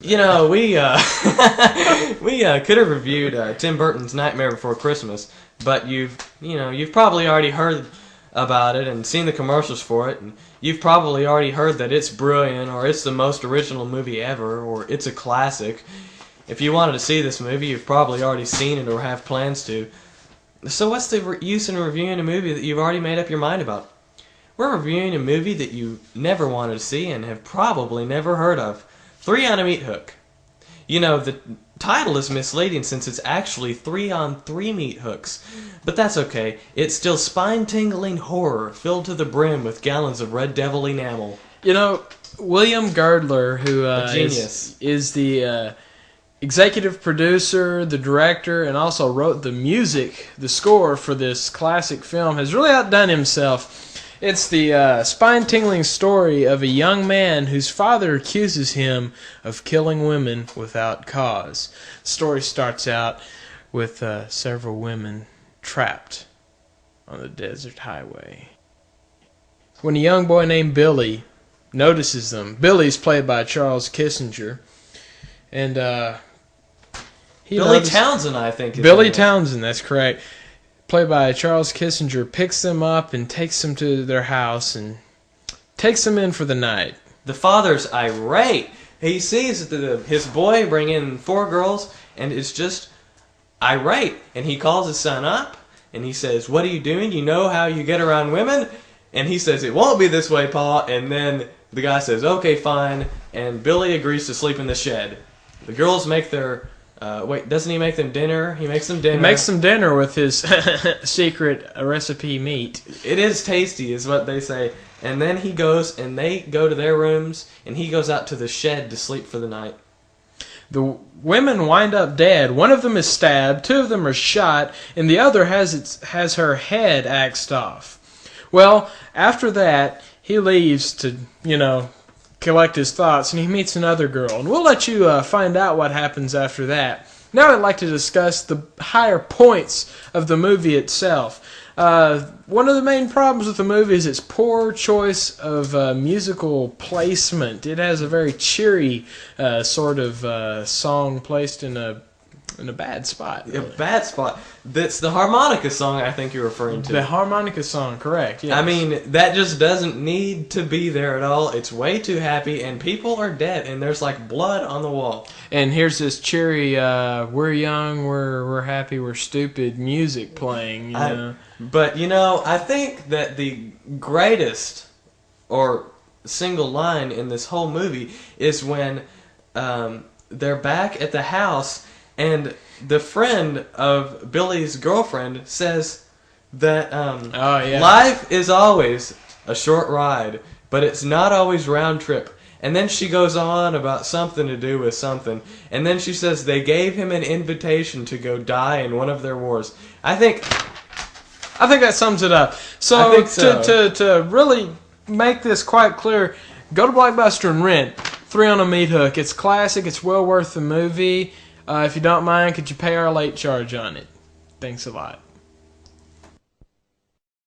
You know, we could have reviewed Tim Burton's Nightmare Before Christmas, but you've probably already heard about it and seen the commercials for it, and you've probably already heard that it's brilliant, or it's the most original movie ever, or it's a classic. If you wanted to see this movie, you've probably already seen it or have plans to. So what's the use in reviewing a movie that you've already made up your mind about? We're reviewing a movie that you never wanted to see and have probably never heard of. 3 on a Meathook. You know, the title is misleading since it's actually 3 on 3 meat hooks. But that's okay. It's still spine-tingling horror filled to the brim with gallons of Red Devil enamel. You know, William Girdler, who genius, is the executive producer, the director, and also wrote the music, the score for this classic film, has really outdone himself. It's the spine-tingling story of a young man whose father accuses him of killing women without cause. The story starts out with several women trapped on the desert highway. When a young boy named Billy notices them, Billy's played by Charles Kissinger, and Billy Townsend, I think. Billy Townsend, that's correct. Played by Charles Kissinger, picks them up and takes them to their house and takes them in for the night. The father's irate. He sees his boy bring in 4 girls and is just irate. And he calls his son up and he says, "What are you doing? You know how you get around women?" And he says, "It won't be this way, Pa." And then the guy says, "Okay, fine." And Billy agrees to sleep in the shed. The girls make their... wait, doesn't he make them dinner? He makes them dinner. He makes them dinner with his secret recipe meat. It is tasty, is what they say. And then he goes, and they go to their rooms, and he goes out to the shed to sleep for the night. The women wind up dead. One of them is stabbed, 2 of them are shot, and the other has her head axed off. Well, after that, he leaves to, collect his thoughts, and he meets another girl. And we'll let you find out what happens after that. Now I'd like to discuss the higher points of the movie itself. One of the main problems with the movie is its poor choice of musical placement. It has a very cheery sort of song placed in a bad spot. A bad spot. That's the harmonica song I think you're referring to. The harmonica song, correct. Yes. I mean, that just doesn't need to be there at all. It's way too happy, and people are dead, and there's like blood on the wall. And here's this cheery, we're young, we're happy, we're stupid music playing. You know? But, I think that the greatest or single line in this whole movie is when they're back at the house and the friend of Billy's girlfriend says that life is always a short ride, but it's not always round trip. And then she goes on about something to do with something. And then she says they gave him an invitation to go die in one of their wars. I think that sums it up. So, to really make this quite clear, go to Blockbuster and rent 3 on a Meathook. It's classic. It's well worth the movie. If you don't mind, could you pay our late charge on it? Thanks a lot.